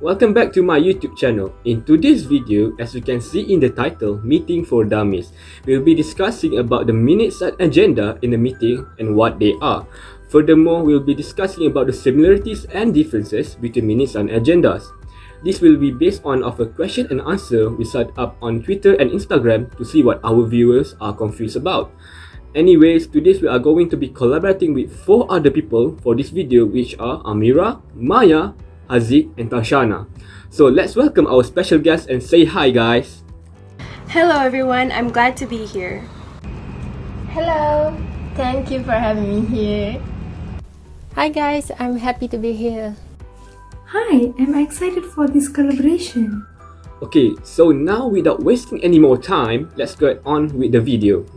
welcome back to my YouTube channel. In today's video, as you can see in the title, Meeting for Dummies, we'll be discussing about the minutes and agenda in a meeting and what they are. Furthermore, we'll be discussing about the similarities and differences between minutes and agendas. This will be based on a question and answer we set up on Twitter and Instagram to see what our viewers are confused about. Anyways, today we are going to be collaborating with 4 other people for this video, which are Amira, Maya, Haziq and Tarshana. So let's welcome our special guest and say hi guys. Hello everyone, I'm glad to be here. Hello, thank you for having me here. Hi guys, I'm happy to be here. Hi, I'm excited for this collaboration. Okay, so now without wasting any more time, let's get on with the video.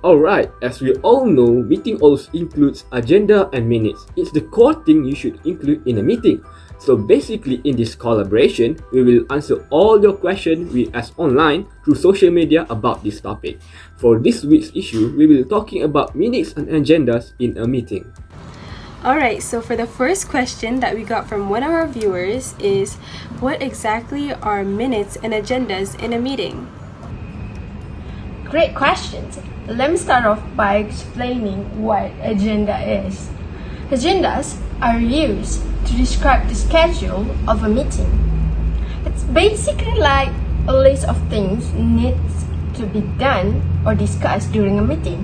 Alright, as we all know, meeting also includes agenda and minutes. It's the core thing you should include in a meeting. So basically in this collaboration, we will answer all your questions we ask online through social media about this topic. For this week's issue, we will be talking about minutes and agendas in a meeting. Alright, so for the first question that we got from one of our viewers is, what exactly are minutes and agendas in a meeting? Great questions. Let me start off by explaining what agenda is. Agendas are used to describe the schedule of a meeting. It's basically like a list of things needs to be done or discussed during a meeting.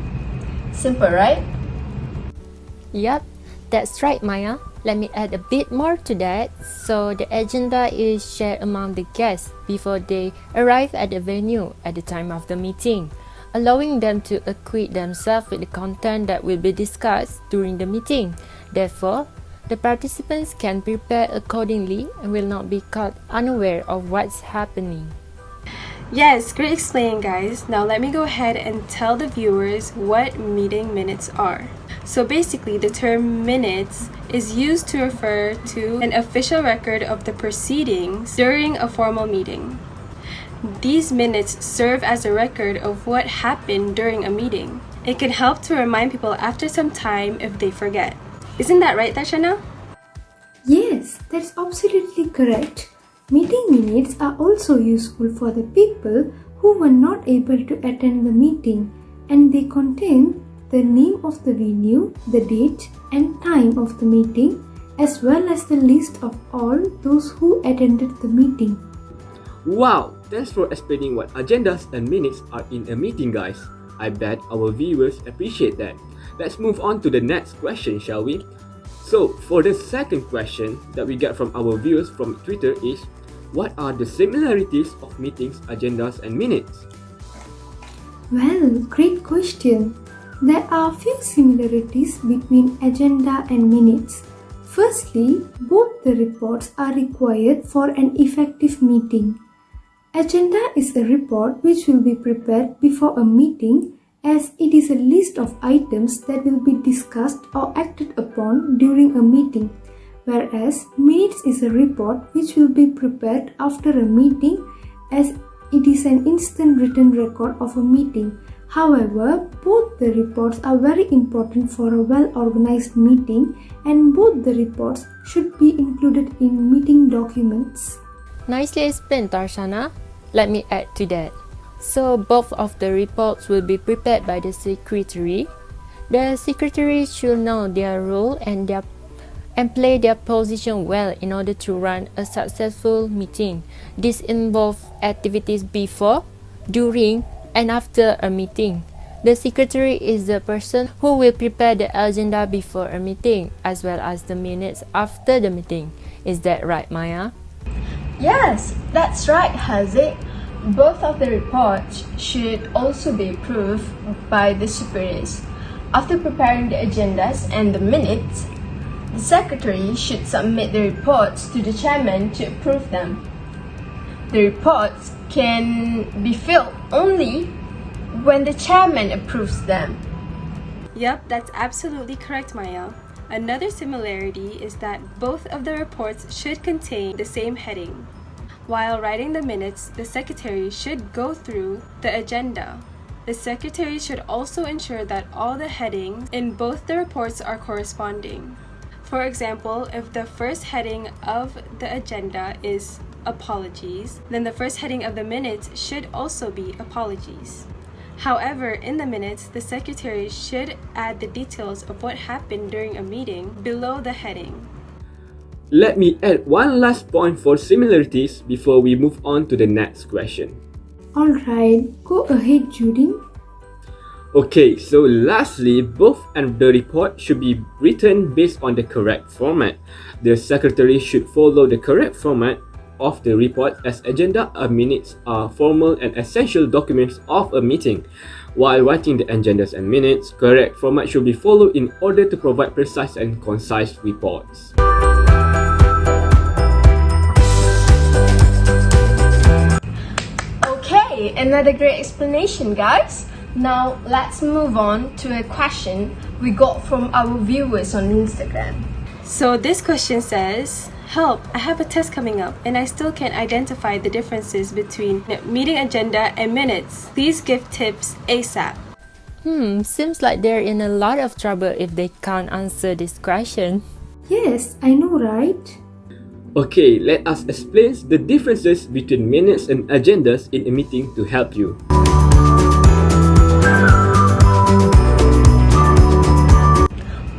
Simple, right? Yup, that's right, Maya. Let me add a bit more to that. So the agenda is shared among the guests before they arrive at the venue at the time of the meeting, allowing them to acquaint themselves with the content that will be discussed during the meeting. Therefore, the participants can prepare accordingly and will not be caught unaware of what's happening. Yes, great explaining guys. Now let me go ahead and tell the viewers what meeting minutes are. So basically, the term minutes is used to refer to an official record of the proceedings during a formal meeting. These minutes serve as a record of what happened during a meeting. It can help to remind people after some time if they forget. Isn't that right, Tarshana? Yes, that's absolutely correct. Meeting minutes are also useful for the people who were not able to attend the meeting, and they contain the name of the venue, the date and time of the meeting, as well as the list of all those who attended the meeting. Wow, thanks for explaining what agendas and minutes are in a meeting guys. I bet our viewers appreciate that. Let's move on to the next question, shall we? So, for the second question that we get from our viewers from Twitter is, what are the similarities of meetings, agendas and minutes? Well, great question. There are few similarities between agenda and minutes. Firstly, both the reports are required for an effective meeting. Agenda is a report which will be prepared before a meeting, as it is a list of items that will be discussed or acted upon during a meeting, whereas minutes is a report which will be prepared after a meeting, as it is an instant written record of a meeting. However, both the reports are very important for a well-organized meeting, and both the reports should be included in meeting documents. Nicely explained, Tarshana. Let me add to that. So both of the reports will be prepared by the secretary. The secretary should know their role and play their position well in order to run a successful meeting. This involves activities before, during, and after a meeting. The secretary is the person who will prepare the agenda before a meeting, as well as the minutes after the meeting. Is that right, Maya? Yes, that's right, Haziq. Both of the reports should also be approved by the superiors. After preparing the agendas and the minutes, the secretary should submit the reports to the chairman to approve them. The reports can be filled only when the chairman approves them. Yep, that's absolutely correct, Maya. Another similarity is that both of the reports should contain the same heading. While writing the minutes, the secretary should go through the agenda. The secretary should also ensure that all the headings in both the reports are corresponding. For example, if the first heading of the agenda is apologies, then the first heading of the minutes should also be apologies. However, in the minutes, the secretary should add the details of what happened during a meeting below the heading. Let me add one last point for similarities before we move on to the next question. Alright, go ahead, Judy. Okay, so lastly, both and the report should be written based on the correct format. The secretary should follow the correct format of the report, as agenda and minutes are formal and essential documents of a meeting. While writing the agendas and minutes, correct format should be followed in order to provide precise and concise reports. Okay, another great explanation, guys. Now let's move on to a question we got from our viewers on Instagram. So this question says, help, I have a test coming up and I still can't identify the differences between meeting agenda and minutes. Please give tips ASAP. Seems like they're in a lot of trouble if they can't answer this question. Yes, I know, right? Okay, let us explain the differences between minutes and agendas in a meeting to help you.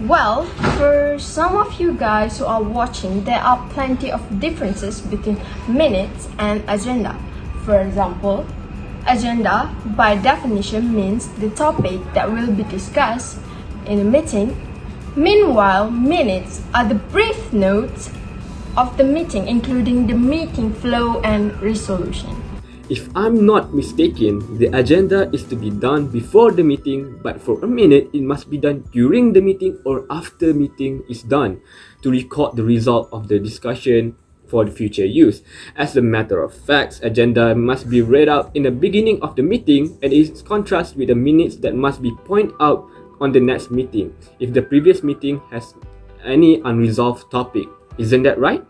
Well, for some of you guys who are watching, there are plenty of differences between minutes and agenda. For example, agenda by definition means the topic that will be discussed in a meeting. Meanwhile, minutes are the brief notes of the meeting, including the meeting flow and resolution. If I'm not mistaken, the agenda is to be done before the meeting, but for a minute, it must be done during the meeting or after meeting is done to record the result of the discussion for the future use. As a matter of fact, agenda must be read out in the beginning of the meeting and is contrast with the minutes that must be pointed out on the next meeting if the previous meeting has any unresolved topic. Isn't that right?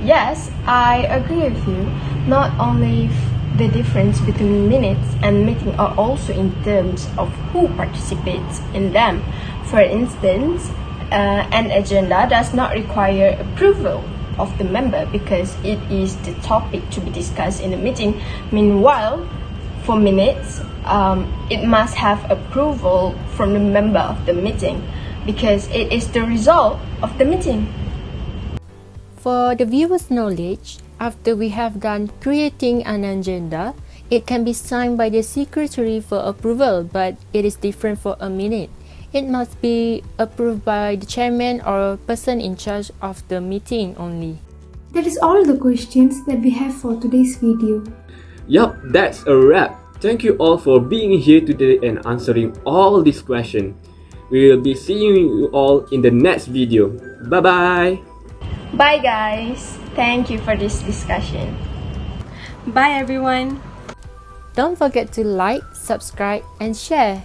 Yes, I agree with you. Not only the difference between minutes and meeting are also in terms of who participates in them. For instance, an agenda does not require approval of the member because it is the topic to be discussed in the meeting. Meanwhile, for minutes, it must have approval from the member of the meeting because it is the result of the meeting. For the viewer's knowledge, after we have done creating an agenda, it can be signed by the secretary for approval, but it is different for a minute. It must be approved by the chairman or person in charge of the meeting only. That is all the questions that we have for today's video. Yup, that's a wrap. Thank you all for being here today and answering all these questions. We will be seeing you all in the next video. Bye bye. Bye guys. Thank you for this discussion. Bye everyone. Don't forget to like, subscribe, and share.